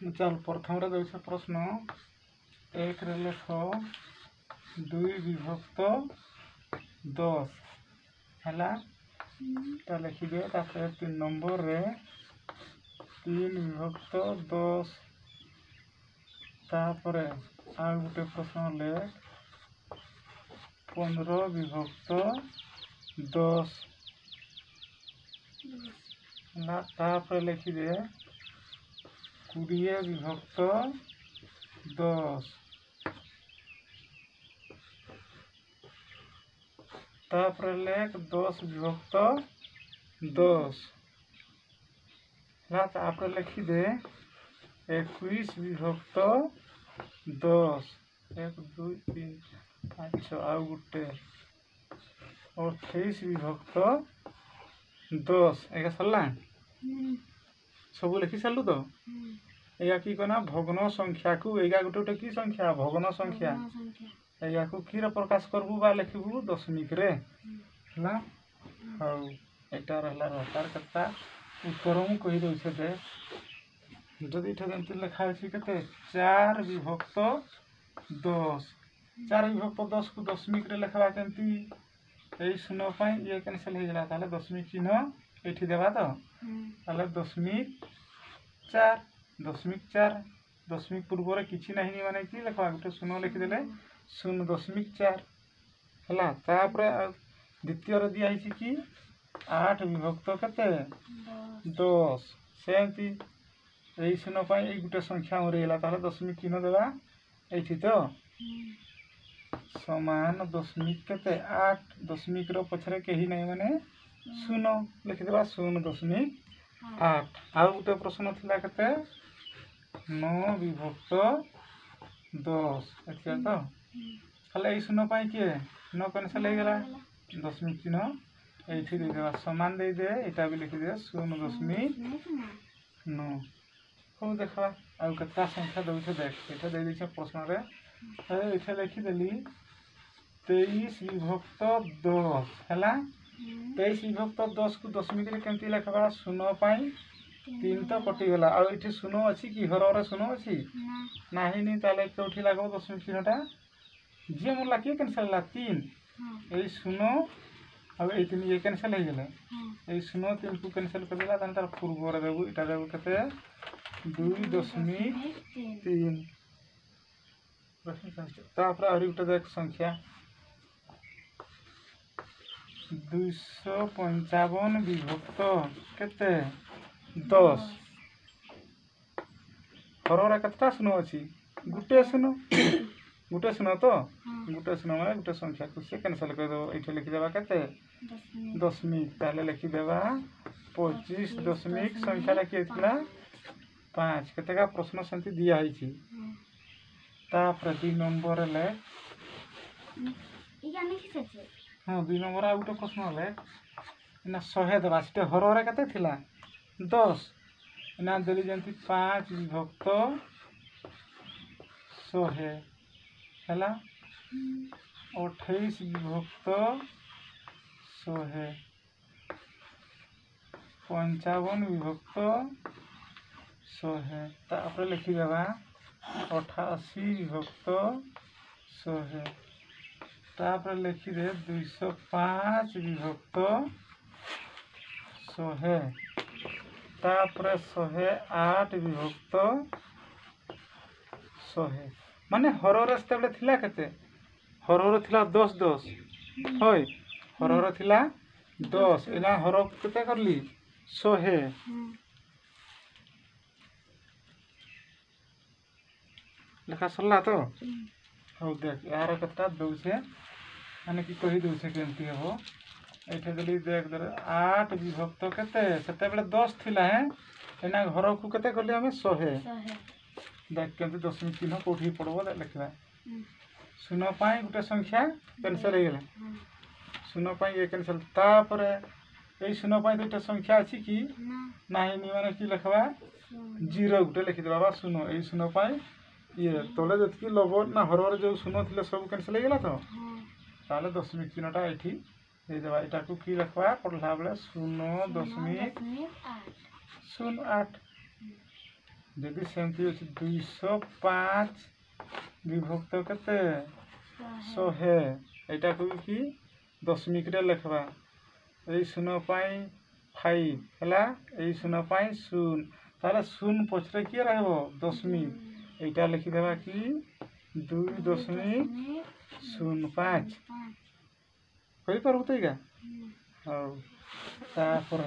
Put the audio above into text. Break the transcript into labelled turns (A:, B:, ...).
A: चल प्रथम रे देउछे प्रश्न एक रे लेख 2 विभक्त 10 हैला ता लिखि दे तापर 3 नंबर रे 3 विभक्त 10 तापर आ गुटे प्रश्न ले 15 विभक्त 10 ना तापर लिखि दे 20 विभक्त 10 तापर लेख 10 विभक्त 10 ना तापर लिखि दे 21 विभक्त 10 1 2 3 5 6 आ गुटे 28 विभक्त 10 एका सरला सब लिखि सारलु तो एया की कना भग्न संख्या को एगा गुटे गुटे की संख्या भग्न संख्या एया को की रे प्रकाश करबू बा लिखबू दशमिक रे हला हौ एटा रहला रहतार कत्ता उत्तर मु कहि दउ छै दे जदि इठा जंति लिखा अछि कते 4 विभक्त 10 4 विभक्त 10 को दशमिक रे लिखबा केंती एई शून्य पई ये कैंसिल हो गेला ताले दशमिक चिन्ह एठी देबा तो ताले दशमिक 4 दशमिक पूर्व रे किछि नाही माने की लिखबा गुटे शून्य लिखि देले 0.4 हला तापर द्वितीय रे दिया हिची की 8 विभक्त कते 10 सेंती एई शून्य पई एई गुटे संख्या उरेला ताले दशमिक चिन्ह देबा एठी तो समान दशमिक कते 8 दशमिक रो पछरे केही नै माने 0 लिखि देबा 0.8 आ गुटे प्रश्न थिला कते 9 विभक्त 10 एथिया तो हले एई शून्य पई के 9 कैंसिल हो गेला दशमिक चिन्ह एठी दे देबा समान दे दे एटा भी लिखि दे 0.9 हो देखा आ कत्ता संख्या दउ छै देख एटा दे दै छै प्रश्न रे एठे लिखि देली 23 विभक्त 10 हैला 23 विभक्त 10 को दशमिक रे केंती लिखबा शून्य पई 3 तो कटि गेला आ एठी शून्य अछि कि हर रे शून्य अछि नाही नि ताले कोठी लागो दशमिक चिन्हटा जे मोला के कैंसिल ला 3 एई शून्य अब एई 3 ये कैंसिल हो गेले एई शून्य 3 को कैंसिल कर देला तन तार पूर्व रे देबू इटा देबू कते 2.3 तापर आरि उठे देख संख्या 255 विभक्त केते 10 हररा कतटा शून्य अछि गुटे शून्य तो गुटे शून्य माने गुटे संख्या को से कैंसिल कर दो एठे लिखि देबा कते दशमिक ताले लिखि देबा 25 दशमिक संख्या लिखि थिला 5 केते का प्रश्न संति दिया हिची ता प्रति नंबर ले
B: इया नहीं सचे
A: हां 2 नंबर आ गुटे प्रश्न ले ना 100 देबा सिटे हररे कते थिला 10 ना देली जंती 5 विभक्त 100 हैला 28 विभक्त 100 55 विभक्त 100 तापर लिखि देबा 88 विभक्त 100 तापर लिखि दे 205 विभक्त 100 तापर 108 विभक्त 100 माने हरर स्टेबले थिला केते हरर थिला 10 10 होय हरर थिला 10 एना हर केते करली 100 लेखा सरला तो हो देख यार कतटा दउ छै माने की कहि दउ छै केमती हो एठे देली देख दर 8 विभक्त केते सेते बेले 10 थिला है एना घर को केते करली हमें 100 देख केमती दशमिक चिन्ह कोठी पड़बो लिखला शून्य पाई गुटे संख्या कैंसिल हो गेला शून्य पाई ये कैंसिल तापर ए शून्य पाई दुटा संख्या अछि कि नाही नि माने की लिखबा 0 गुटे लिखि देबा शून्य ए शून्य पाई ये तोले जतकी लबो ना हरवर जो शून्य थिले सब कैंसिल हो गेला तो ताले दशमिक चिन्हटा एठी दे देबा एटा को की लिखबा पढ़ला बेले 0.08 जदि सेमती अछि 205 विभक्त केते 100 एटा को कि दशमिक रे लिखबा ए 0.5 हला ए 0.0 ताले 0 पछरे के रहबो दशमिक एटा लिखि देबा कि 2.05 कहि परबो तइगा हौ तापर